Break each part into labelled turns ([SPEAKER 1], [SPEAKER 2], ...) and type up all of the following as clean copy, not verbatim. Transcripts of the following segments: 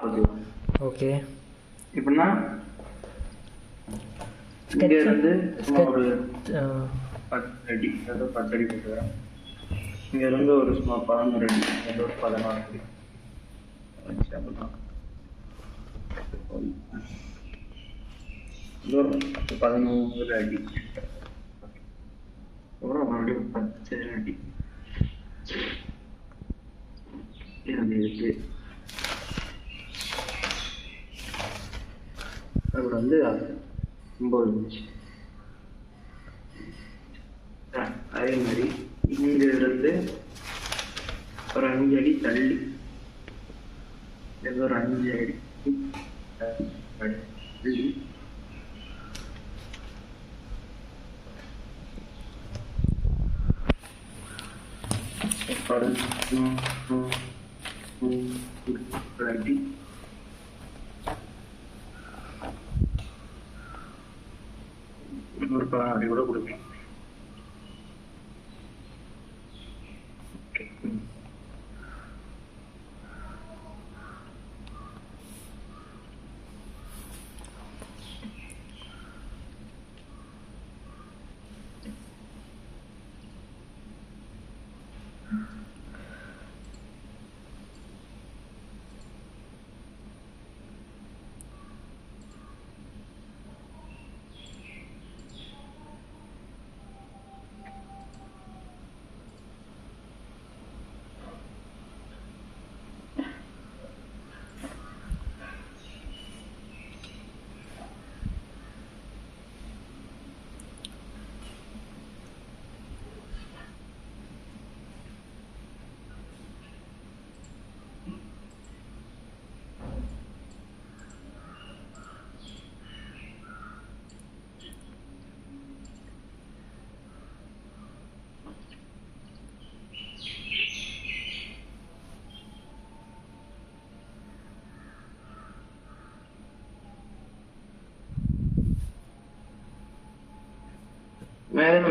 [SPEAKER 1] Okay
[SPEAKER 2] okay.
[SPEAKER 1] இப்படின்னா இங்க இருந்து சும்மா ஒரு 10 அடி, அதாவது 10 அடி போட்டுக்கிறேன். இங்க இருந்து ஒரு சும்மா 11 அடி, இங்க ஒரு 16 அடி வச்சு அப்படிதான். இது ஒரு 11 அடி, அப்புறம் மறுபடியும் 10 அடி இது இருக்கு. அப்புறம் வந்து 9 இருந்துச்சு. அதே மாதிரி இங்க இருந்து ஒரு 5 அடி தள்ளி ஒரு 5 அடி தள்ளி அடி ஒரு 10 அடி கூட கொடுக்கலாம்.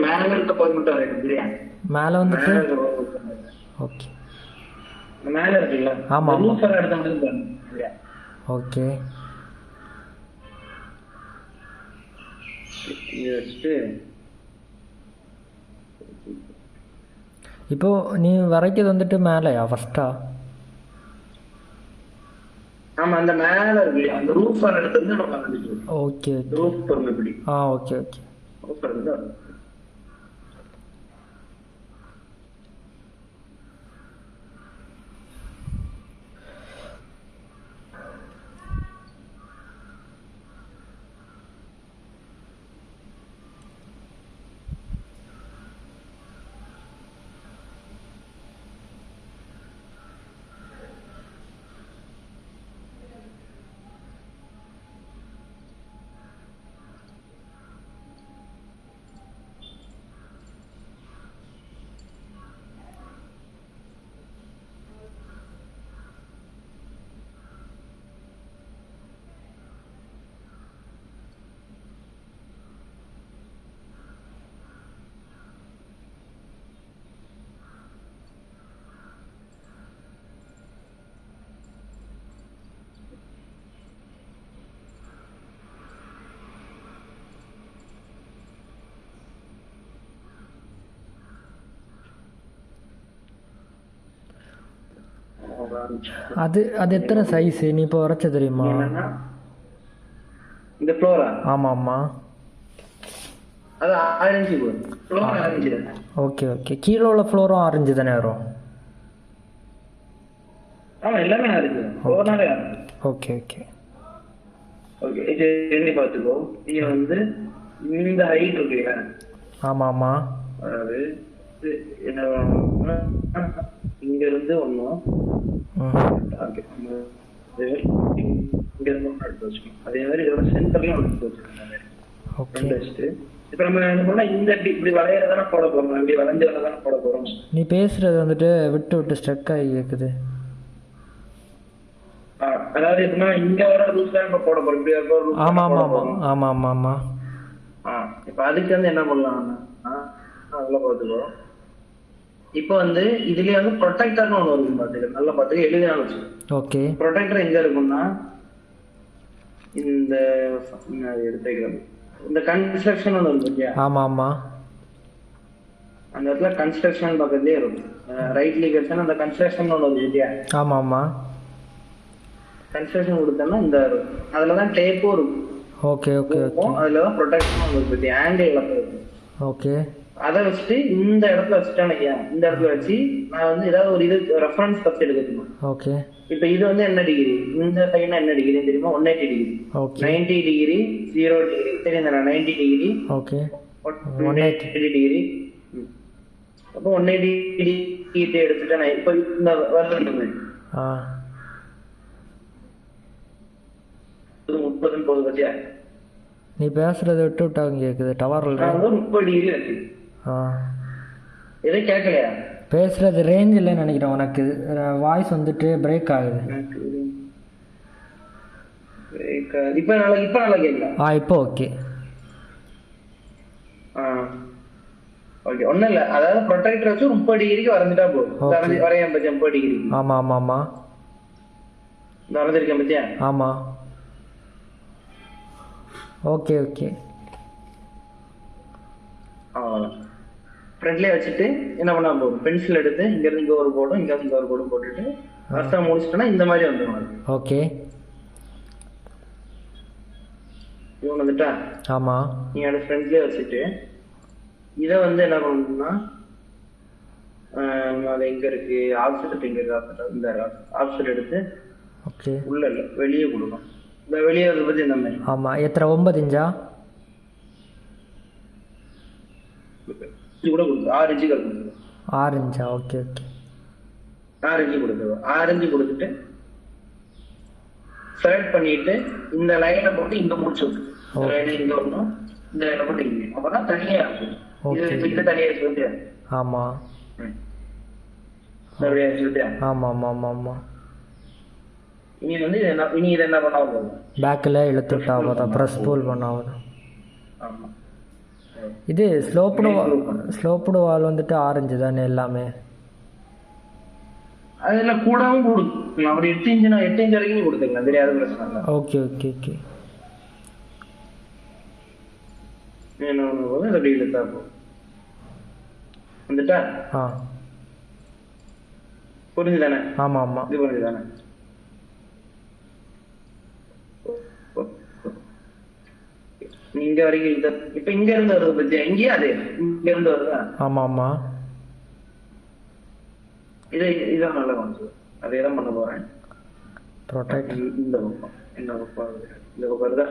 [SPEAKER 1] மேல இருக்க போய் மட்டும் இருக்கு.
[SPEAKER 2] மேலே வந்துட்டு ஓகே
[SPEAKER 1] மேல இருக்குல்ல,
[SPEAKER 2] ஆமா ஆமா
[SPEAKER 1] ரூஃபர் எடுத்து மட்டும் பாருங்க.
[SPEAKER 2] ஓகே.
[SPEAKER 1] இது வச்சுட்டு
[SPEAKER 2] இப்போ நீ வரைக்கிறது வந்துட்டு மேலேயா ஃபர்ஸ்டா?
[SPEAKER 1] ஆமா அந்த மேல இருக்கு, அந்த ரூஃபர் எடுத்து நம்ம ஆரம்பிக்கலாம்.
[SPEAKER 2] ஓகே
[SPEAKER 1] ரூஃப் பண்ண இப்படி.
[SPEAKER 2] Okay okay.
[SPEAKER 1] ரூஃபர் எடுத்து
[SPEAKER 2] அது அது எத்தனை சைஸ் நீ இப்போ வரைச்ச தெரியுமா?
[SPEAKER 1] இந்த ஃப்ளோரா?
[SPEAKER 2] ஆமா ஆமா
[SPEAKER 1] அது ஆரஞ்சு ஃப்ளோர் ஆரஞ்சு.
[SPEAKER 2] Okay okay. கீழே உள்ள ஃப்ளோரும் ஆரஞ்சு தானே வரும்?
[SPEAKER 1] ஆமா எல்லாமே ஆரஞ்சு. ஃப்ளோர்னாலே ஆரஞ்சு.
[SPEAKER 2] Okay okay
[SPEAKER 1] okay. இது எண்ணி பார்த்துக்கோ. நீங்க வந்து இந்த ஹைட் இருக்குல்ல? ஆமா ஆமா. அதாவது என்ன இங்க இருந்து ஒன்றும் இங்க இருந்து ஒன்று எடுத்து வச்சுக்கணும். அதே மாதிரி இதோட சென்டர்லயும் ஒன்று எடுத்து வச்சுக்கணும். இப்ப நம்ம என்ன பண்ணா இந்த இப்படி வளையறதானே போட போறோம், இப்படி வளைஞ்சு வரதானே போட போறோம்.
[SPEAKER 2] நீ பேசுறது வந்துட்டு விட்டு விட்டு ஸ்ட்ரக் ஆகி கேக்குது.
[SPEAKER 1] அதாவது எப்படின்னா இங்க வர ரூல்ஸ் தான் இப்ப போட போறோம். இப்படி
[SPEAKER 2] ஆமா ஆமா ஆமா ஆமா ஆமா ஆமா.
[SPEAKER 1] இப்ப அதுக்கு வந்து என்ன பண்ணலாம், அதெல்லாம் பார்த்துக்கோ. இப்போ வந்து இதுலயே வந்து ப்ரொடெக்டர்னு ஒன்று இருக்கும் பாத்துக்க, நல்லா பாத்துக்க, எழுதினாலும் வச்சு.
[SPEAKER 2] ஓகே.
[SPEAKER 1] ப்ரொடெக்டர் எங்க இருக்கும்னா இந்த எடுத்துக்கலாம், இந்த கன்ஸ்ட்ரக்ஷன் ஒன்று இருக்கும் இல்லையா?
[SPEAKER 2] ஆமாம் ஆமாம்.
[SPEAKER 1] அந்த இடத்துல கன்ஸ்ட்ரக்ஷன் பக்கத்துலயே இருக்கும். ரைட் கிளிக் அந்த கன்ஸ்ட்ரக்ஷன் ஒன்று வந்து இல்லையா?
[SPEAKER 2] ஆமாம் ஆமாம்.
[SPEAKER 1] கன்ஸ்ட்ரக்ஷன் கொடுத்தோம்னா இந்த அதுலதான் டேப்பும் இருக்கும்.
[SPEAKER 2] Okay okay okay.
[SPEAKER 1] அதுலதான் ப்ரொடெக்ஷன் உங்களுக்கு ஆங்கிள் இருக்கும்.
[SPEAKER 2] ஓகே.
[SPEAKER 1] அதை வச்சுட்டு இந்த இடத்துல வச்சுட்டானே, இந்த இடத்துல வச்சு நான் வந்து ஏதாவது ஒரு இது ரெஃபரன்ஸ் ஃபர்ஸ்ட் எடுக்கணும்.
[SPEAKER 2] ஓகே.
[SPEAKER 1] இப்போ இது வந்து என்ன டிகிரி, இந்த சைடுனா என்ன டிகிரி தெரியுமா? 180 டிகிரி.
[SPEAKER 2] ஓகே.
[SPEAKER 1] 90 டிகிரி, 0 டிகிரி தெரியுதா? 90 டிகிரி.
[SPEAKER 2] ஓகே.
[SPEAKER 1] 180 டிகிரி. அப்போ 180 டிகிரி எடுத்துட்டேன். இப்போ இந்த வருது
[SPEAKER 2] ஆ
[SPEAKER 1] 30 போகுது பத்தியா?
[SPEAKER 2] நீ பேசுறதை விட்டு விட்டாங்க கேட்குது டவரில்.
[SPEAKER 1] 30 டிகிரி வச்சு எதுவும் கேட்கலையா?
[SPEAKER 2] பேசுறது ரேஞ்ச் இல்லைன்னு நினைக்கிறேன், உனக்கு வாய்ஸ் வந்துட்டு பிரேக் ஆகுது.
[SPEAKER 1] இப்போ நல்லா கேட்கல.
[SPEAKER 2] இப்போ ஓகே.
[SPEAKER 1] ஓகே, ஒன்றும் இல்லை. அதாவது ப்ரொடெக்டர் வச்சு 30 டிகிரிக்கு வரைஞ்சிட்டா போதும். வரையான் பத்தியா 30 டிகிரி?
[SPEAKER 2] ஆமாம் ஆமாம் ஆமாம்.
[SPEAKER 1] வரைஞ்சிருக்கேன் பத்தியா?
[SPEAKER 2] ஆமாம். Okay okay.
[SPEAKER 1] அவ்வளோதான். ஃப்ரெண்ட்லேயே வச்சுட்டு என்ன பண்ணா போதும், பென்சில் எடுத்து இங்கேருந்து இங்கே ஒரு கோடும் இங்கேருந்து இங்கே ஒரு கோடும் போட்டுட்டு ஃபஸ்ட்டாக முடிச்சிட்டோன்னா இந்த மாதிரி வந்துடும்.
[SPEAKER 2] ஓகே.
[SPEAKER 1] இவங்க வந்துட்டா?
[SPEAKER 2] ஆமாம்.
[SPEAKER 1] நீங்கள் அதை ஃப்ரெண்ட்லேயே வச்சுட்டு இதை வந்து என்ன பண்ணணும்னா, அது எங்கே இருக்குது ஆப்செட், எங்கே இருக்குது இந்த ஆப்செட் எடுத்து
[SPEAKER 2] ஓகே
[SPEAKER 1] உள்ள இல்லை வெளியே கொடுக்கணும். இந்த வெளியே அதை பற்றி இந்த மாதிரி.
[SPEAKER 2] ஆமாம். எத்தனை 9 இன்ச்சா?
[SPEAKER 1] கூட கொடுத்து 6 இன்ச்சு கொடுத்துருவோம்.
[SPEAKER 2] 6 இன்ச்சா? Okay okay.
[SPEAKER 1] 6 இன்ச்சு கொடுத்துருவோம். 6 இன்ச்சு கொடுத்துட்டு செலக்ட் பண்ணிட்டு இந்த லைனை போட்டு இங்க முடிச்சு விட்டு இங்க ஒண்ணும் இந்த லைனை போட்டு இங்க, அப்பதான் தனியா இருக்கும். இது தனியா சொல்லிட்டு.
[SPEAKER 2] ஆமா
[SPEAKER 1] சொல்லிட்டு.
[SPEAKER 2] ஆமா ஆமா ஆமா ஆமா.
[SPEAKER 1] இனி வந்து இனி இதை என்ன பண்ணா போதும்,
[SPEAKER 2] பேக்கில் இழுத்து விட்டா போதும், ப்ரெஸ் பூல் பண்ணா போதும்.
[SPEAKER 1] ஆமா.
[SPEAKER 2] இது ஸ்லோப்டு வால் வந்துட்டு ஆரஞ்சு தானே எல்லாமே?
[SPEAKER 1] அதெல்லாம் கூடவும் கொடுக்கலாம். ஒரு 8 இன்ச் வரைக்கும் கொடுத்துக்கலாம், தெரியாத பிரச்சனை இல்லை.
[SPEAKER 2] Okay okay okay.
[SPEAKER 1] போது அப்படி இழுத்தா போதும். வந்துட்டா? புரிஞ்சுதானே?
[SPEAKER 2] ஆமா ஆமா.
[SPEAKER 1] இது புரிஞ்சுதானே? இங்க வரைக்கும் இப்ப இங்க இருந்து வருது பத்தியா? இங்கேயே அதே இங்க இருந்து வருதா?
[SPEAKER 2] ஆமா ஆமா.
[SPEAKER 1] இதான் நல்லா கொஞ்சம் அதே தான் பண்ண போறேன். இந்த பக்கம் இந்த பக்கம் வருதா?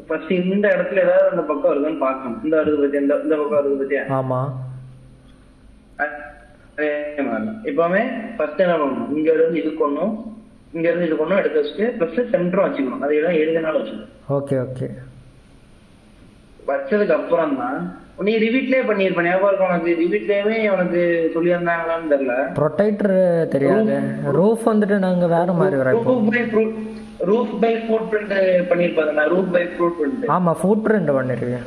[SPEAKER 1] ஃபர்ஸ்ட் இந்த இடத்துல ஏதாவது அந்த பக்கம் வருதான்னு பார்க்கணும். இந்த வருது பத்தியா? இந்த பக்கம் வருது பத்தியா?
[SPEAKER 2] ஆமா.
[SPEAKER 1] இப்பவுமே ஃபர்ஸ்ட் என்ன பண்ணணும், இங்க இருந்து இது கொண்ணும் இங்க இருந்து இது கொண்ணும் எடுத்து வச்சுட்டு பிளஸ் சென்டரும் வச்சுக்கணும். அது எல்லாம் எழுதினாலும் வச்சுக்கணும்.
[SPEAKER 2] Okay okay.
[SPEAKER 1] வச்சதுக்கு அப்புறம் தான் நீ ரிவீட்லயே பண்ணிருப்ப, ஞாபகம் இருக்கும் உனக்கு? ரிவீட்லயே உனக்கு சொல்லி இருந்தாங்களான்னு தெரியல.
[SPEAKER 2] ப்ரொடெக்டர் தெரியாது. ரூஃப் வந்துட்டு நாங்க வேற மாதிரி வரைப்போம்.
[SPEAKER 1] ரூஃப் பை ஃபுட் பிரிண்ட் பண்ணிருப்பாங்க. Roof by footprint.
[SPEAKER 2] ஆமா, ஃபுட் பிரிண்ட் பண்ணிருக்கேன்.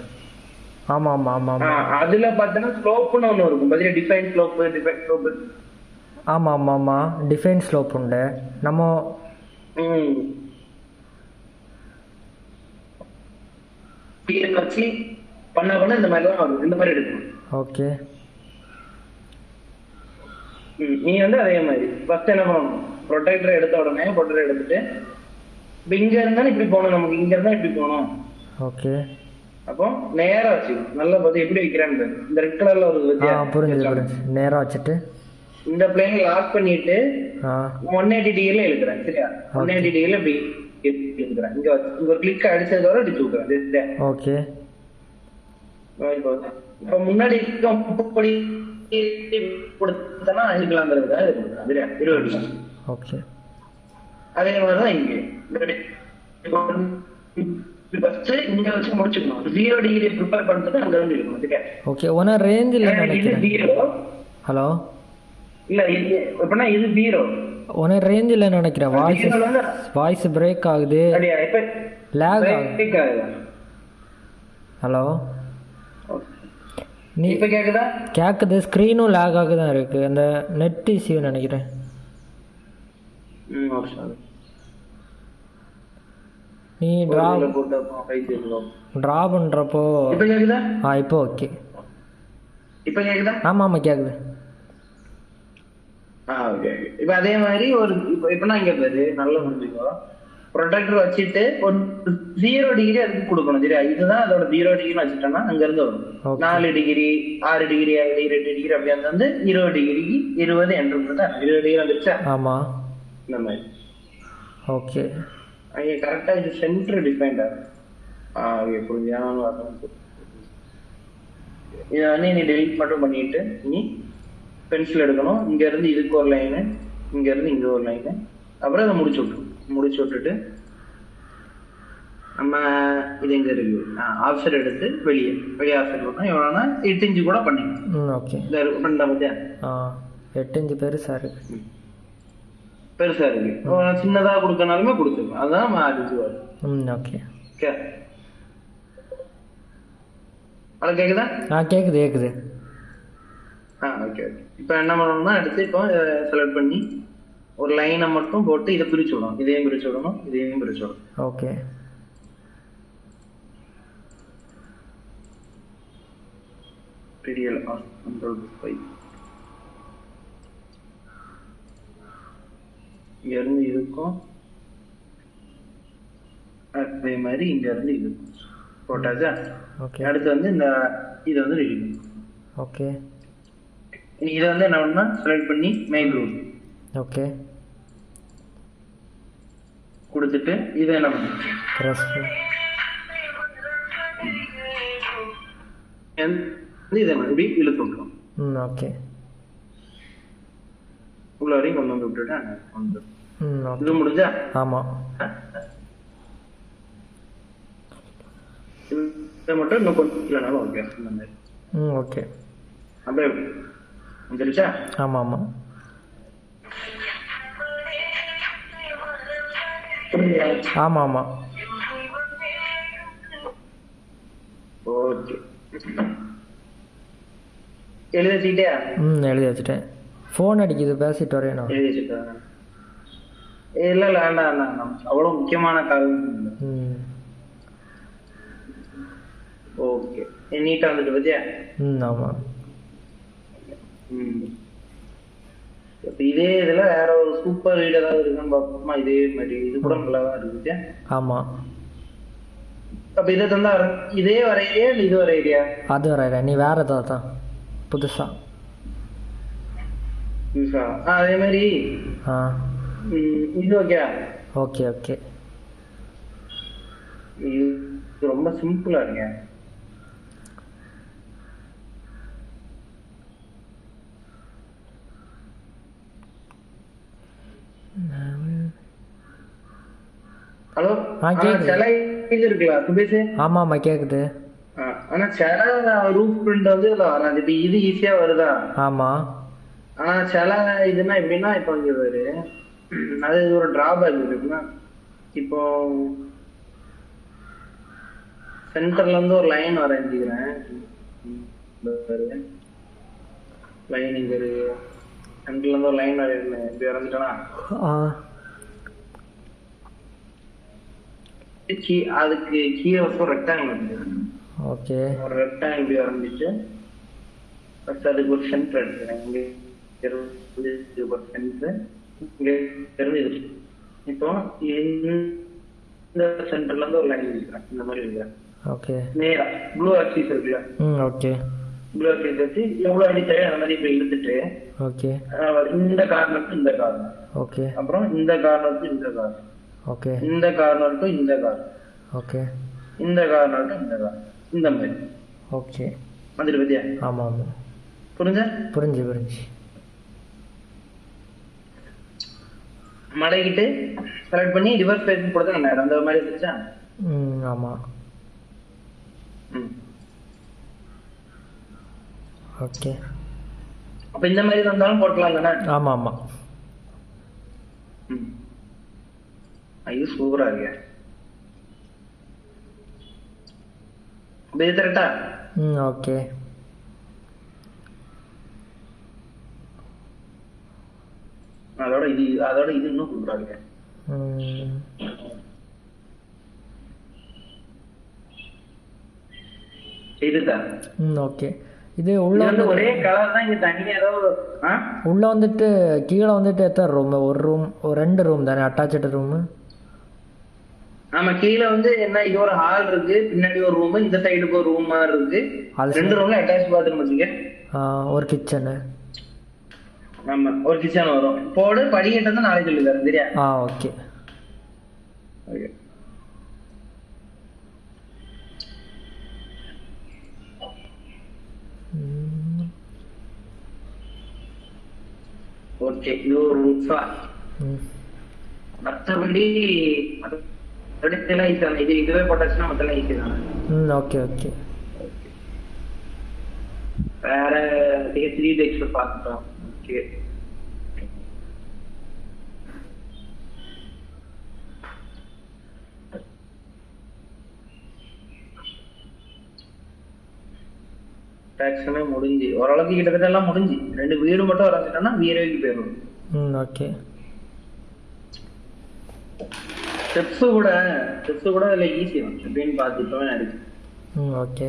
[SPEAKER 2] ஆமா ஆமா ஆமா ஆமா.
[SPEAKER 1] அதுல பார்த்தனா ஸ்லோப்னு ஒன்னு இருக்கும். பதிலா டிஃபைன் ஸ்லோப், டிஃபைன் ஸ்லோப்.
[SPEAKER 2] ஆமா ஆமா ஆமா, டிஃபைன் ஸ்லோப் உண்டு. நம்ம வச்சு பண்ண இந்த மாதிரி தான் வரும். இந்த மாதிரி எடுக்கணும். ஓகே. நீ வந்து அதே மாதிரி ஃபர்ஸ்ட் என்ன பண்ணணும், ப்ரொடெக்டர் எடுத்த உடனே ப்ரொடெக்டர் எடுத்துட்டு இப்போ இங்க இருந்தா இப்படி போகணும், நமக்கு இங்க இருந்தா இப்படி போகணும். ஓகே. அப்போ நேரா வச்சுக்கணும். நல்லா பார்த்து எப்படி வைக்கிறான்னு இந்த ரெட் கலர்ல ஒரு புரிஞ்சு நேரா வச்சுட்டு இந்த பிளேன் லாக் பண்ணிட்டு 180 டிகிரில இழுக்கிறேன். சரியா? 180 டிகிரில இப்படி இழுக்கிறேன். இங்க ஒரு கிளிக் அடிச்சதுக்கு அப்புறம் அடிச்சு விட்டுறேன். ஓகே. இப்ப முன்னாடி கொடுத்தனா அழிக்கலாங்கிறது. ஓகே. அதே மாதிரிதான் இங்க இங்க வச்சு முடிச்சுக்கணும். 0 டிகிரி ப்ரிப்பேர் பண்றது அங்க இருந்து இருக்கணும். ஓகே. ஒன்னு ரேஞ்ச் இல்ல நினைக்கிறேன். இது 0. ஹலோ இல்ல இது எப்பனா இது 0. ஒன்னு ரேஞ்ச் இல்ல நினைக்கிறேன். வாய்ஸ் பிரேக் ஆகுது. அப்படியே இப்ப லாக் ஆகுது. ஹலோ நீ இப்போ கேட்குதா?
[SPEAKER 3] கேட்குது. ஸ்க்ரீனும் லேக் ஆக தான் இருக்குது. அந்த நெட் இஷ்யூ நினைக்கிறேன். நீ ட்ரா பண்ணுறப்போ
[SPEAKER 2] இப்போ கேட்குதா?
[SPEAKER 3] இப்போ ஓகே.
[SPEAKER 2] இப்போ கேட்குதா?
[SPEAKER 3] ஆமாம் ஆமாம் கேட்குது.
[SPEAKER 2] ஓகே. இப்போ அதே மாதிரி ஒரு இப்போ இங்கே பாரு நல்லா புரிஞ்சுக்கோ. ப்ரொடெக்டர் வச்சுட்டு ஒரு 0 டிகிரி அதுக்கு கொடுக்கணும். சரியா? இதுதான் அதோட 0 டிகிரின்னு வச்சுட்டோம்னா அங்கிருந்து வரும் 4 டிகிரி 6 டிகிரி 8 டிகிரி அப்படி வந்து 20 டிகிரிக்கு 20 என்று 20 டிகிரி வந்துருச்சா?
[SPEAKER 3] ஆமா
[SPEAKER 2] இந்த மாதிரி.
[SPEAKER 3] ஓகே.
[SPEAKER 2] அங்கே கரெக்டா இது சென்டர் டிஃபைன்டா. ஓகே புரிஞ்சாலும் அதான். இதை வந்து நீ டெலிட் மட்டும் பண்ணிட்டு நீ பென்சில் எடுக்கணும். இங்க இருந்து இதுக்கு ஒரு லைனு, இங்க இருந்து இங்க ஒரு லைனு, அப்புறம் அதை முடிச்சு விட்டுட்டு நம்ம இது எங்க இருக்கு ஆப்ஷன் எடுத்து வெளியே ஆப்ஷன் பண்ணோம். எவ்வளோனா 8 இன்ச்சு கூட பண்ணிக்கலாம்.
[SPEAKER 3] ஓகே.
[SPEAKER 2] பண்ண பார்த்தியா?
[SPEAKER 3] 8 இன்ச்சு பெருசா இருக்கு.
[SPEAKER 2] சின்னதா கொடுக்கனாலுமே கொடுத்துருக்கோம். அதுதான் 6 இன்ச்சு வரும்.
[SPEAKER 3] ஓகே.
[SPEAKER 2] ஓகே. அது கேக்குதா?
[SPEAKER 3] கேக்குது.
[SPEAKER 2] ஓகே. இப்போ என்ன பண்ணணும்னா எடுத்து இப்போ செலக்ட் பண்ணி ஒரு லைனை மட்டும் போட்டு இதை பிரிச்சு விடணும். இதையும் பிரிச்சு விடணும்.
[SPEAKER 3] ஓகே.
[SPEAKER 2] பெரிய Ctrl+5 இங்க இருந்து இருக்கும். அதே மாதிரி இங்க இருந்து இருக்கும். போட்டாச்சா?
[SPEAKER 3] ஓகே.
[SPEAKER 2] அடுத்து வந்து இந்த இதை வந்து ரெடி பண்ணும்.
[SPEAKER 3] ஓகே.
[SPEAKER 2] இதை வந்து என்ன பண்ணா செலக்ட் பண்ணி மேக் ரூல்.
[SPEAKER 3] ஓகே.
[SPEAKER 2] கொடுத்துட்டு இதை என்ன பண்ணு இதை இப்படி இழுத்து விட்டுரும்.
[SPEAKER 3] ஓகே.
[SPEAKER 2] உள்ள வரையும் கொண்டு வந்து விட்டுட்டு இது முடிஞ்சா?
[SPEAKER 3] ஆமா.
[SPEAKER 2] இதை மட்டும் இன்னும் கொஞ்சம் இல்லைனாலும் ஓகே. இந்த மாதிரி
[SPEAKER 3] ஓகே.
[SPEAKER 2] அப்படியே வந்துருச்சா?
[SPEAKER 3] ஆமா.
[SPEAKER 2] ஓகே. எழுதி வச்சுக்கிட்டியா?
[SPEAKER 3] எழுதி வச்சுட்டேன். ஃபோன் அடிக்குது, பேசிட்டு வரேன்.
[SPEAKER 2] எழுதி வச்சுட்டேன். இல்லை வேண்டாம், அவ்வளோ முக்கியமான காரணம். ஓகே. நீட்டா வந்துட்டு பத்தியா?
[SPEAKER 3] ஆமா.
[SPEAKER 2] இதே இதுல வேற ஒரு சூப்பர் வீடு ஏதாவது இருக்குன்னு பார்ப்போமா? இதே மாதிரி இது கூட நல்லாதான் இருக்கு.
[SPEAKER 3] ஆமா.
[SPEAKER 2] அப்ப இதை தந்தா இதே வரையிறியா இல்ல இது வரையிறியா?
[SPEAKER 3] அது வரையிற. நீ வேற ஏதாவது தான் புதுசா.
[SPEAKER 2] அதே மாதிரி இது ஓகே.
[SPEAKER 3] ஓகே.
[SPEAKER 2] இது ரொம்ப சிம்பிளா இருக்கு. ஹலோ. சில இது இருக்குல்ல சுபேஷ்?
[SPEAKER 3] ஆமா கேக்குது.
[SPEAKER 2] ஆனா சில ரூஃப் பிரிண்ட் வந்து இதுல வராது. இப்ப இது ஈஸியா வருதா?
[SPEAKER 3] ஆமா.
[SPEAKER 2] ஆனா சில இதுனா எப்படின்னா இப்ப இங்க வருது, அது ஒரு டிராபேக் இருக்குன்னா, இப்போ சென்டர்ல இருந்து ஒரு லைன் வரைஞ்சிக்கிறேன். லைன் இங்க இருக்கு. சென்டர்ல இருந்து ஒரு லைன் வரையணும். இப்படி வரைஞ்சிட்டேனா அதுக்கு கீழே ஒரு ரெக்டாங்கிள் வந்து
[SPEAKER 3] ஓகே.
[SPEAKER 2] ஒரு ரெக்டாங்கிள் இப்படி வரைஞ்சிட்டு அதுக்கு ஒரு சென்டர் எடுத்துக்கிறேன். இங்க ஒரு சென்டர் இங்க இருந்து இது. இப்போ இந்த சென்டர்ல இருந்து ஒரு லைன் இருக்கிறேன். இந்த மாதிரி இருக்கிறேன்.
[SPEAKER 3] ஓகே.
[SPEAKER 2] நேரா ப்ளூ ஆக்சிஸ் இருக்குல்ல?
[SPEAKER 3] ஓகே.
[SPEAKER 2] ப்ளூ ஆக்சிஸ் வச்சு எவ்வளவு அடி தேவை அந்த மாதிரி இப்ப இழுத்துட்டு
[SPEAKER 3] ஓகே.
[SPEAKER 2] இந்த கார்னருக்கு இந்த கார்னர்.
[SPEAKER 3] ஓகே.
[SPEAKER 2] அப்புறம் இந்த கார்னருக்கு இந்த கார்னர்.
[SPEAKER 3] ஓகே.
[SPEAKER 2] இந்த கார்னருக்கு இந்த கார்னர்.
[SPEAKER 3] ஓகே.
[SPEAKER 2] இந்த கார்னருக்கு இந்த கார்னர். இந்த மாதிரி.
[SPEAKER 3] ஓகே.
[SPEAKER 2] வந்துட்டு பத்தியா?
[SPEAKER 3] ஆமா.
[SPEAKER 2] புரிஞ்சு மடக்கிட்டு செலக்ட் பண்ணி ரிவர்ஸ் பேஸ் கொடுத்தா என்ன அந்த மாதிரி இருந்துச்சா?
[SPEAKER 3] ஆமா. ஓகே.
[SPEAKER 2] அப்ப இந்த மாதிரி வந்தாலும் போட்டலாம் தானே?
[SPEAKER 3] ஆமா.
[SPEAKER 2] இது சூப்பரா இருக்கு. இது கரெக்டா?
[SPEAKER 3] ஓகே.
[SPEAKER 2] அதோட இது இன்னும் கொடுக்குறாங்க. இதுதான்
[SPEAKER 3] ஓகே. இது உள்ள
[SPEAKER 2] வந்து ஒரே கலர் தான். இங்க தனியா ஏதோ
[SPEAKER 3] உள்ள வந்துட்டு கீழே வந்துட்டு எத்தனை ரூம்? ஒரு ரூம், ஒரு 2 ரூம் தானே அட்டாச்சு ரூம்?
[SPEAKER 2] ஆமா, கீழே வந்து என்ன, இது ஒரு ஹால் இருக்கு, பின்னாடி ஒரு ரூம், இந்த சைடுக்கு ஒரு ரூம் மாதிரி இருக்கு. 2 ரூம்ல அட்டாச் பாத்ரூம் வச்சுக்க.
[SPEAKER 3] ஒரு கிச்சனு.
[SPEAKER 2] ஆமா, ஒரு கிச்சன் வரும். போடு படிக்கட்டு தான் நாளைக்கு சொல்லி தரேன் சரியா?
[SPEAKER 3] Okay
[SPEAKER 2] okay. ஓகே, இது ஒரு ரூம்ஸா. மற்றபடி இது இதுவே போட்டாச்சுன்னா மத்தெல்லாம் ஈஸி தானே.
[SPEAKER 3] Okay okay.
[SPEAKER 2] வேற 3 டேக்ஸ் பார்த்துட்டோம். ஓகே, டாக்ஸுமே முடிஞ்சு ஓரளவுக்கு கிட்டத்தட்ட எல்லாம் முடிஞ்சு. 2 வீடு மட்டும் வரைஞ்சிட்டோம்னா வீரவைக்கு போயிடும்.
[SPEAKER 3] ஓகே.
[SPEAKER 2] ஸ்டெப்ஸ் கூட இல்ல ஈஸி அப்படின்னு பார்த்துட்டோம் இருக்கு.
[SPEAKER 3] ஓகே.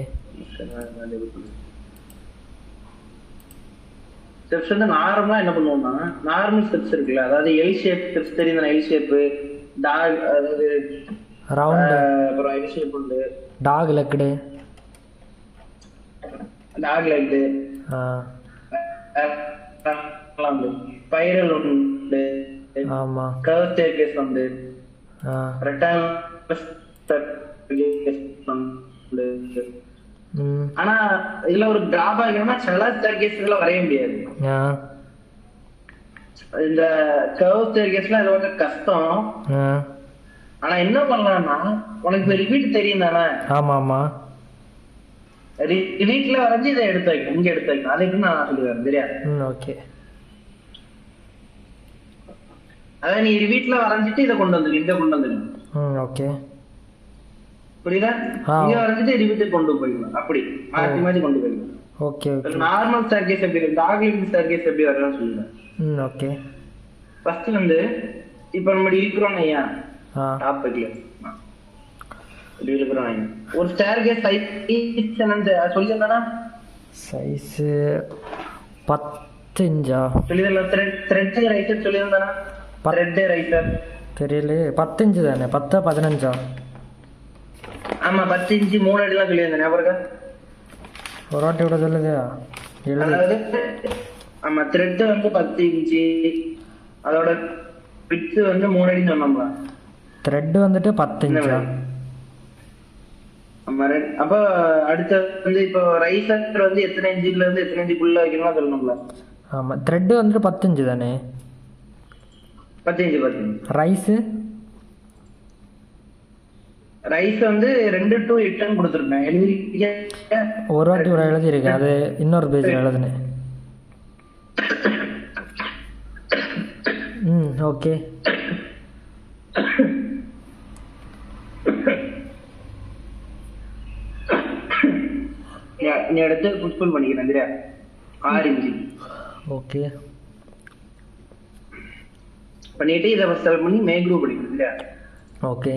[SPEAKER 2] ஸ்டெப்ஸ் வந்து நார்மலா என்ன பண்ணுவோம்னா, நார்மல் ஸ்டெப்ஸ் இருக்குல்ல, அதாவது எல் ஷேப் ஸ்டெப்ஸ் தெரியும். எல் ஷேப், டாக், அதாவது
[SPEAKER 3] ரவுண்ட்,
[SPEAKER 2] அப்புறம் எல் ஷேப் உண்டு,
[SPEAKER 3] டாக் லெக்டு,
[SPEAKER 2] ஸ்பைரல் உண்டு,
[SPEAKER 3] ஆமா,
[SPEAKER 2] கர்வ் ஸ்டேர்கேஸ் உண்டு, ரெக்டாங்குலர் ஸ்டேர்கேஸ் உண்டு. ஆனா இதுல ஒரு டிராபேக் என்னன்னா, சில ஸ்டேர்கேஸ்ல வரைய முடியாது. இந்த கர்வ் ஸ்டேர்கேஸ்ல இது கொஞ்சம் கஷ்டம். ஆனா என்ன பண்ணலாம்னா, உனக்கு ரிப்பீட் தெரியும் தானே?
[SPEAKER 3] ஆமா ஆமா.
[SPEAKER 2] வீட்டுல வரைஞ்சு இதை எடுத்து வைக்கணும், இங்க எடுத்து வைக்கணும். அதுக்கு நான் சொல்லுவேன் தெரியாது.
[SPEAKER 3] ஓகே.
[SPEAKER 2] அதான் நீ வீட்டுல வரைஞ்சிட்டு இதை கொண்டு வந்துரு, இங்க கொண்டு வந்துரு.
[SPEAKER 3] ஓகே,
[SPEAKER 2] புரியுதா? இங்க வரைஞ்சிட்டு வீட்டுக்கு கொண்டு போய்க்கணும். அப்படி மாற்றி மாற்றி கொண்டு போய்க்கணும்.
[SPEAKER 3] Okay okay.
[SPEAKER 2] நார்மல் ஸ்டேர்கேஸ் எப்படி, டாக் லிவிங் ஸ்டேர்கேஸ் எப்படி வரணும்னு சொல்லுவேன்.
[SPEAKER 3] ஓகே.
[SPEAKER 2] ஃபர்ஸ்ட் வந்து இப்ப நம்ம இருக்கிறோம் ஐயா, டாப் வைக்கல ஒரு ஸ்டேர்கேஸ் சைஸ் சொல்லிருந்தானா?
[SPEAKER 3] சைஸ் 10 இன்ச்சா
[SPEAKER 2] சொல்லிருந்தா? த்ரெட் ரைசர் சொல்லிருந்தானா? த்ரெட் ரைசர்
[SPEAKER 3] தெரியல. 10 இன்ச் தானே? 10 15?
[SPEAKER 2] ஆமா, 10 இன்ச் 3 அடிலாம் சொல்லியிருந்தேன். ஞாபகம்?
[SPEAKER 3] ஒரு வாட்டி விட சொல்லுது.
[SPEAKER 2] ஆமா, த்ரெட் வந்து 10 இன்ச்சு, அதோட பிட்ஸ் வந்து 3 அடின்னு சொன்னோம்ல.
[SPEAKER 3] த்ரெட் வந்துட்டு 10 இன்ச்சா?
[SPEAKER 2] அப்ப அடுத்த வந்து இப்போ ரைசர் வந்து எத்தனை இன்ச்சுல இருந்து எத்தனை இன்ச்சுக்குள்ள வைக்கணும்னு சொல்லணும்ல.
[SPEAKER 3] ஆமா, த்ரெட் வந்துட்டு 10 இன்ச் தானே?
[SPEAKER 2] 10 இன்ச்சு. ரைஸ் வந்து 2 to 8 கொடுத்துருக்கேன்.
[SPEAKER 3] ஒரு வாட்டி ஒரு எழுதி இருக்கு, அது இன்னொரு பேஜ் எழுதுனேன். ஓகே.
[SPEAKER 2] நீ எடுத்து புஷ்புல் பண்ணிக்கிறேன் சரியா? 6 இன்ச்சு.
[SPEAKER 3] ஓகே.
[SPEAKER 2] பண்ணிட்டு இதை செலக்ட் பண்ணி மேக்ரூ பண்ணிக்கிறேன் சரியா?
[SPEAKER 3] ஓகே.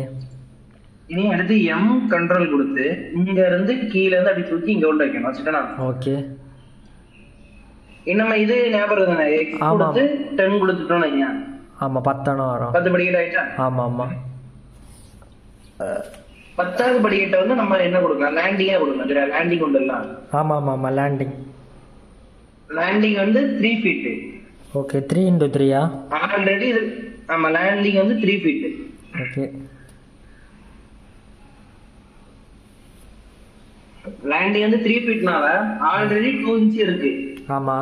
[SPEAKER 2] இனி அடுத்து எம் கண்ட்ரோல் கொடுத்து இங்க இருந்து கீழ இருந்து அப்படி தூக்கி இங்க கொண்டு வைக்கணும். வச்சுட்டா? ஓகே. நம்ம இது ஞாபகம் தானே? எக்ஸ் கொடுத்து 10 கொடுத்துட்டோம் ஐயா.
[SPEAKER 3] ஆமா, 10 வரும்.
[SPEAKER 2] 10 படிக்கட்டு ஆயிட்டா? ஆமா ஆமா. 10வது படிக்கட்டை வந்து நம்ம என்ன கொடுக்கலாம்? லேண்டிங்கா கொடுக்கலாம் சரியா? லேண்டிங் கொண்டு வரலாம்.
[SPEAKER 3] ஆமா ஆமா ஆமா, லேண்டிங்.
[SPEAKER 2] லேண்டிங் வந்து 3 feet.
[SPEAKER 3] ஓகே. 3 into 3
[SPEAKER 2] ஆல்ரெடி இது. ஆமா, லேண்டிங் வந்து 3 feet.
[SPEAKER 3] ஓகே.
[SPEAKER 2] லேண்டிங் வந்து 3 feetனால ஆல்ரெடி 2 inch இருக்கு.
[SPEAKER 3] ஆமா.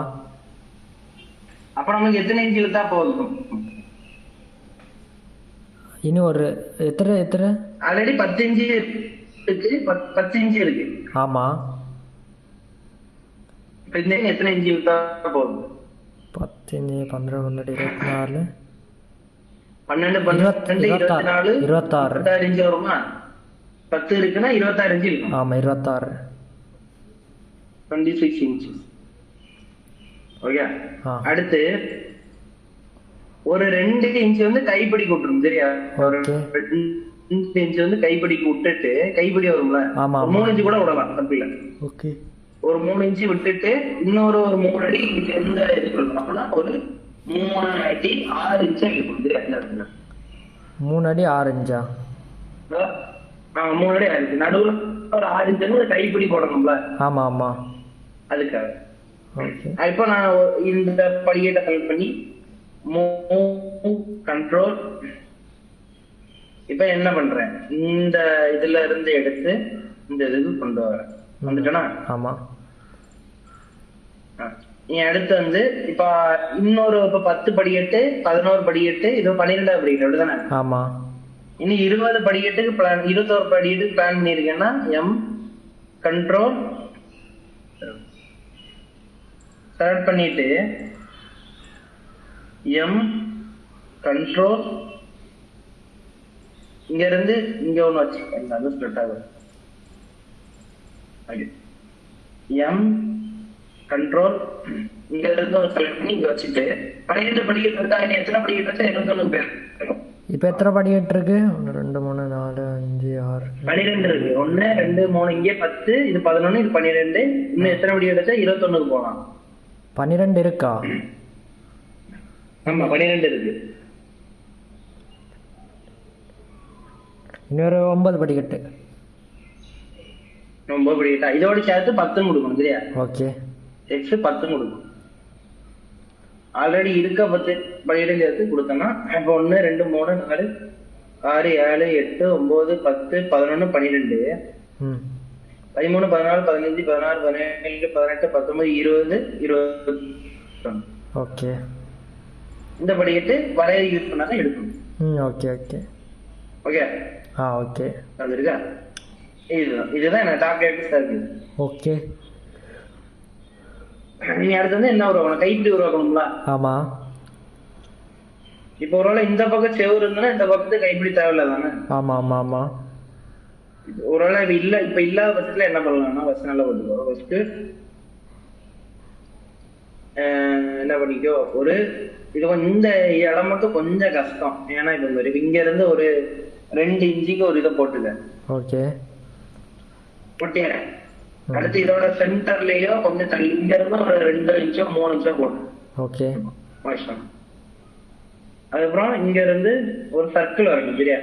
[SPEAKER 2] அப்ப நமக்கு எத்தனை இன்ச் இழுத்தா போதும்?
[SPEAKER 3] இன்னும் ஒரு எத்தனை
[SPEAKER 2] ஆல்ரெடி 10 இன்ச் இருக்கு. 10 இன்ச் இருக்கு.
[SPEAKER 3] ஆமா.
[SPEAKER 2] இப்ப இந்த எத்தனை இன்ச் இழுத்தா போதும்?
[SPEAKER 3] 10 இன்ச் 12 12 24
[SPEAKER 2] 12 12 24 26 இன்ச் வருமா? 10 இருக்குன்னா 26 இன்ச் இருக்கும்.
[SPEAKER 3] ஆமா, 26.
[SPEAKER 2] 26 inches. ஓகே. அடுத்து ஒரு 2 இன்ச் வந்து கைப்பிடிக்கு விட்டுரும் சரியா? ஒரு 2 இன்ச் வந்து கைப்பிடிக்கு விட்டுட்டு, கைப்பிடி வரும்ல, 3 இன்ச் கூட விடலாம் தப்பில்ல.
[SPEAKER 3] ஓகே.
[SPEAKER 2] ஒரு 3 இன்ச் விட்டுட்டு இன்னொரு 3 அடி எந்த இது சொல்லணும்னா ஒரு 3 அடி 6 இன்ச் இருக்கும்.
[SPEAKER 3] 3 அடி 6 இன்ச்சா?
[SPEAKER 2] 3 அடி 6 இன்ச். நடுவுல ஒரு 6 இன்ச் கைப்பிடி போடணும்ல.
[SPEAKER 3] ஆமா ஆமா.
[SPEAKER 2] அதுக்காக.
[SPEAKER 3] ஓகே.
[SPEAKER 2] இப்போ நான் இந்த படிக்கட்டை செலக்ட் பண்ணி கண்ட்ரோல். இப்ப என்ன பண்றேன், இந்த இதுல இருந்து எடுத்து இந்த இதுக்கு கொண்டு வரேன். வந்துட்டேனா?
[SPEAKER 3] ஆமா.
[SPEAKER 2] நீ அடுத்து வந்து இப்ப இன்னொரு 10 படிக்கட்டு 11 படிக்கட்டு இது 12வது படிக்கட்டு அப்படிதானே?
[SPEAKER 3] ஆமா.
[SPEAKER 2] இனி 20 படிக்கட்டுக்கு பிளான் 21 படிக்கட்டுக்கு பிளான் பண்ணிருக்கேன்னா எம் கண்ட்ரோல் செலக்ட் பண்ணிட்டு எம் கண்ட்ரோல் இங்க இருந்து இங்க ஒண்ணு வச்சு ஸ்ப்ளிட் ஆகும். எம் கண்ட்ரோல் இங்க இருந்து ஒரு செலக்ட் பண்ணி இங்க வச்சுட்டு 12 படிக்கட்டு இருக்கா? எத்தனை படிக்கட்டு வச்சா 21 பேர்.
[SPEAKER 3] இப்ப எத்தனை படிக்கட்டு இருக்கு? 1 2 3 4 5 6
[SPEAKER 2] 12 இருக்கு. 1 2 3 இங்கே 10 இது 11 இது 12. இன்னும் எத்தனை படிக்கட்டு வச்சா 21க்கு போகலாம்.
[SPEAKER 3] 12 இருக்கா?
[SPEAKER 2] ஆமா 12 இருக்கு.
[SPEAKER 3] இன்னொரு 9 படிக்கட்டு.
[SPEAKER 2] 9 படிக்கட்டா? இதோட சேர்த்து 10 கொடுக்கணும் சரியா?
[SPEAKER 3] ஓகே.
[SPEAKER 2] எக்ஸ் 10 கொடுக்கணும். ஆல்ரெடி இருக்க 10 படிக்கட்டு சேர்த்து கொடுத்தோம்னா இப்போ 1 2 3 4 6 7 8 9 10 11 12 13 14 15 16 17 18 19 20 21.
[SPEAKER 3] ஓகே.
[SPEAKER 2] இந்த படிக்கட்டு வரைய யூஸ் பண்ணாதான் எடுக்கணும்.
[SPEAKER 3] Okay okay
[SPEAKER 2] okay.
[SPEAKER 3] ஓகே.
[SPEAKER 2] வந்துருக்கா? இதுதான் என்ன டாக்டர் சர்க்கிள்.
[SPEAKER 3] ஓகே.
[SPEAKER 2] நீ அடுத்து வந்து என்ன உருவாக்கணும்? கைப்பிடி உருவாக்கணும்ல?
[SPEAKER 3] ஆமா.
[SPEAKER 2] இப்போ ஒருவேளை இந்த பக்கம் செவ்வறு இருந்தா இந்த பக்கத்துக்கு கைப்பிடி தேவையில்ல தானே?
[SPEAKER 3] ஆமா ஆமா ஆமா.
[SPEAKER 2] ஒருவேளை இப்ப இல்லாத பட்சத்துல என்ன பண்ணலாம்னா ஃபர்ஸ்ட் நல்லா பார்த்துக்கோ. ஃபர்ஸ்ட் என்ன பண்ணிக்கோ, ஒரு இது இந்த இடம் மட்டும் கொஞ்சம் கஷ்டம். ஏன்னா இப்ப இங்க இருந்து ஒரு 2 இன்ச்சுக்கு ஒரு இதை போட்டுக்க.
[SPEAKER 3] ஓகே.
[SPEAKER 2] போட்டியா? அடுத்து இதோட சென்டர்லயோ கொஞ்சம் தள்ளி இங்க இருந்து ஒரு 2 இன்ச்சோ 3 இன்ச்சோ போட்டு.
[SPEAKER 3] ஓகே.
[SPEAKER 2] அதுக்கப்புறம் இங்க இருந்து ஒரு சர்க்கிள் வரணும் சரியா?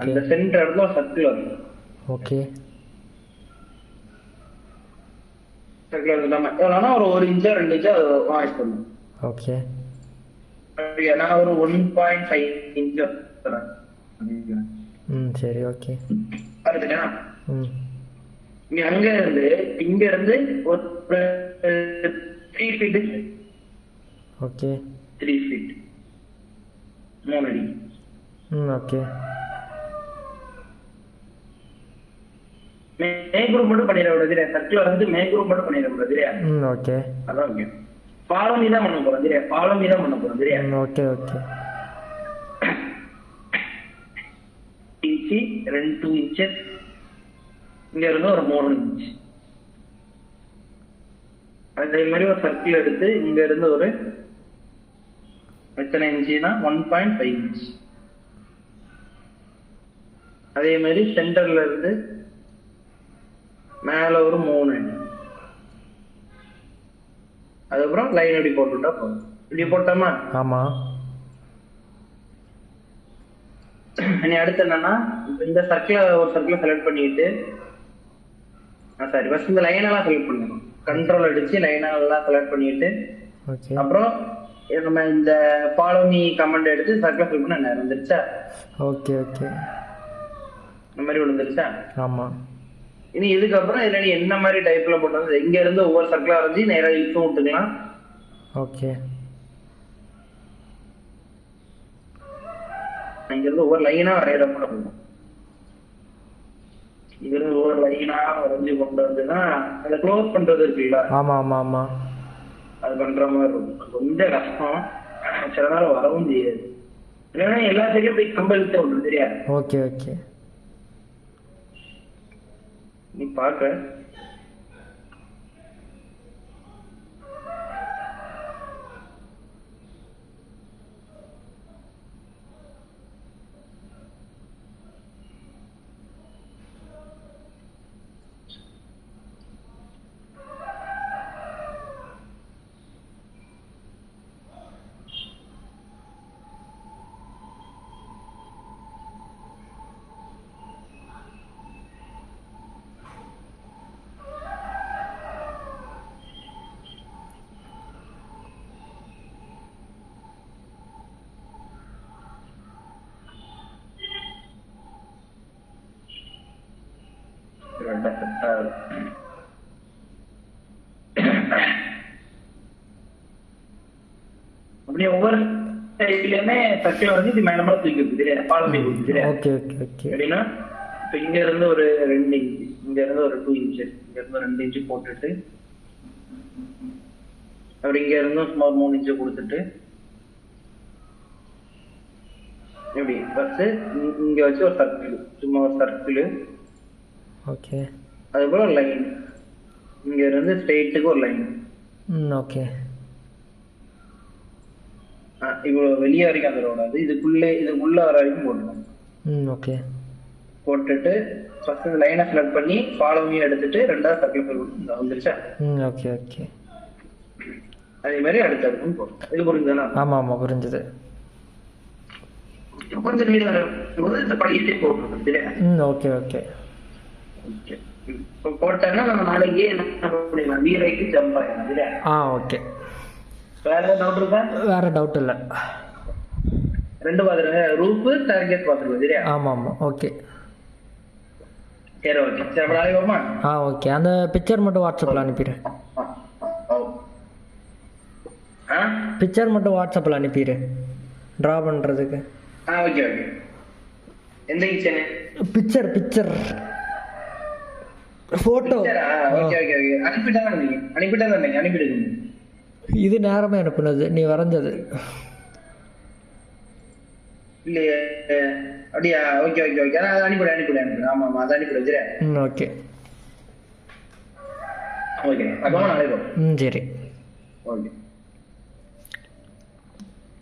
[SPEAKER 2] அந்த சென்டர் இடத்துல ஒரு சர்க்கிள் வரணும்.
[SPEAKER 3] ஓகே.
[SPEAKER 2] சர்க்கிள் வந்துட்டாம எவ்வளோனா ஒரு 1 இன்ச்சோ 2 இன்ச்சோ வாஷ் பண்ணணும்.
[SPEAKER 3] ஓகே.
[SPEAKER 2] நான் ஒரு 1.5 இன்ச்சோ தரேன்.
[SPEAKER 3] சரி ஓகே.
[SPEAKER 2] பார்த்துட்டேனா? நீ அங்க இருந்து இங்க இருந்து ஒரு 3 ஃபீட்.
[SPEAKER 3] ஓகே.
[SPEAKER 2] 3 ஃபீட் 3 அடி.
[SPEAKER 3] ஓகே.
[SPEAKER 2] மே குரூப் மட்டும் பண்ணிடக்கூடாது. சர்க்கிள் வந்து மே குரூப் மட்டும் பண்ணிடக்கூடாது.
[SPEAKER 3] ஓகே.
[SPEAKER 2] அதான் ஓகே. ஃபாலோ மீ தான் பண்ண போறோம் சரியா? ஃபாலோ மீ தான் பண்ண போறோம் சரியா?
[SPEAKER 3] Okay okay.
[SPEAKER 2] இன்ச்சு 2 இன்ச்சஸ் இங்க இருந்து ஒரு 3 இன்ச். அதே மாதிரி ஒரு சர்க்கிள் எடுத்து இங்க இருந்து ஒரு எத்தனை இன்ச்சுனா 1.5 இன்ச். அதே மாதிரி சென்டர்ல இருந்து மேல ஒரு 3 இன்ச். அதுக்கப்புறம் லைன் இப்படி போட்டுட்டா போதும். இப்படி போட்டோமா?
[SPEAKER 3] ஆமா.
[SPEAKER 2] இனி அடுத்து என்னன்னா இந்த சர்க்கிளை ஒரு சர்க்கிளை செலக்ட் பண்ணிட்டு சாரி ஃபர்ஸ்ட் இந்த லைன் எல்லாம் செலக்ட் பண்ணணும். கண்ட்ரோல் அடிச்சு லைன் எல்லாம் செலக்ட் பண்ணிட்டு அப்புறம் நம்ம இந்த ஃபாலோ மீ கமெண்ட் எடுத்து சர்க்கிளை செலக்ட் பண்ண நேரம் வந்துருச்சா?
[SPEAKER 3] Okay okay.
[SPEAKER 2] இந்த மாதிரி விழுந்துருச்சா?
[SPEAKER 3] ஆமா.
[SPEAKER 2] இனி இதுக்கப்புறம் இதுல நீ என்ன மாதிரி டைப்ல போட்டது இங்க இருந்து ஒவ்வொரு சர்க்கிளா வரைஞ்சி நேரா இழுத்தும் விட்டுக்கலாம்.
[SPEAKER 3] ஓகே.
[SPEAKER 2] இங்க இருந்து ஒவ்வொரு லைனா வரைகிற மாதிரி இருக்கும். இங்க இருந்து ஒவ்வொரு லைனா வரைஞ்சி கொண்டு வந்துன்னா அதை க்ளோஸ் பண்றது இருக்குல்ல?
[SPEAKER 3] ஆமா ஆமா ஆமா.
[SPEAKER 2] அது பண்ற மாதிரி இருக்கும். கொஞ்சம் கஷ்டம், சில நேரம் வரவும் செய்யாது. இல்லைன்னா எல்லா சைடும் போய் கம்ப இழுத்து விட்டுரும் சரியா?
[SPEAKER 3] Okay okay.
[SPEAKER 2] நீ பாக்க அப்படியே ஒவ்வொரு சைட்லயுமே சர்க்கிள் வந்து இது மேல தூக்கி இருக்குது பாலம் கொடுத்துரு. எப்படின்னா இப்ப இங்க இருந்து ஒரு 2 இன்ச்சு, இங்க இருந்து ஒரு 2 இன்ச்சு, இங்க இருந்து 2 இன்ச்சு போட்டுட்டு அப்படி இங்க இருந்தும் சுமார் 3 இன்ச்சு கொடுத்துட்டு எப்படி ஃபர்ஸ்ட் இங்க வச்சு ஒரு சர்க்கிள், சும்மா ஒரு சர்க்கிள்.
[SPEAKER 3] ஓகே.
[SPEAKER 2] அதுக்கப்புறம் ஒரு லைன், இங்க இருந்து ஸ்ட்ரெயிட்டுக்கு ஒரு லைன்.
[SPEAKER 3] ஓகே.
[SPEAKER 2] இவ்வளவு வெளியே வரைக்கும் அந்த ரோடாது, இதுக்குள்ள வர வரைக்கும் போட்டுக்கணும்.
[SPEAKER 3] ஓகே.
[SPEAKER 2] போட்டுட்டு ஃபர்ஸ்ட் இந்த லைனை செலக்ட் பண்ணி ஃபாலோவையும் எடுத்துட்டு ரெண்டாவது சர்க்கிள் வந்துருச்சா?
[SPEAKER 3] Okay okay.
[SPEAKER 2] அதே மாதிரி அடுத்தடுக்கும் போடும். இது புரிஞ்சுதானா?
[SPEAKER 3] ஆமா ஆமா புரிஞ்சுது.
[SPEAKER 2] கொஞ்சம் நீர் வரும்போது இந்த படிக்கிட்டே போகணும்.
[SPEAKER 3] Okay okay.
[SPEAKER 2] இப்போ போட்டோன்னா நம்ம நாளைக்கே என்ன பண்ணிடலாம், வீரைக்கு ஜம்ப் ஆகிடலாம் இல்லையா?
[SPEAKER 3] ஓகே.
[SPEAKER 2] வேற டவுட் இருக்கா?
[SPEAKER 3] வேற டவுட் இல்லை.
[SPEAKER 2] 2 பாத்துருங்க, ரூஃப் டார்கெட் பாத்துருக்கோம் இல்லையா?
[SPEAKER 3] ஆமா ஆமா. ஓகே
[SPEAKER 2] சரி ஓகே. சரி அப்ப நாளைக்கு வருமா?
[SPEAKER 3] ஓகே. அந்த பிக்சர் மட்டும் வாட்ஸ்அப்ல அனுப்பிடு. பிக்சர் மட்டும் வாட்ஸ்அப்ல அனுப்பிடு டிரா பண்றதுக்கு.
[SPEAKER 2] Okay okay. எந்த kitchen?
[SPEAKER 3] Picture photo.
[SPEAKER 2] Okay okay okay. அனுப்பிட்டா தானே அனுப்பிடுங்க.
[SPEAKER 3] இது நேரமே அனுப்புனது, நீ வரைஞ்சது
[SPEAKER 2] இல்லையே? அப்படியா? Okay okay okay. அதை அனுப்பிடு. ஆமா ஆமா, அதை அனுப்பிடு வச்சுறேன்.
[SPEAKER 3] Okay
[SPEAKER 2] okay. அப்போ நாளைக்கு
[SPEAKER 3] சரி.
[SPEAKER 2] ஓகே.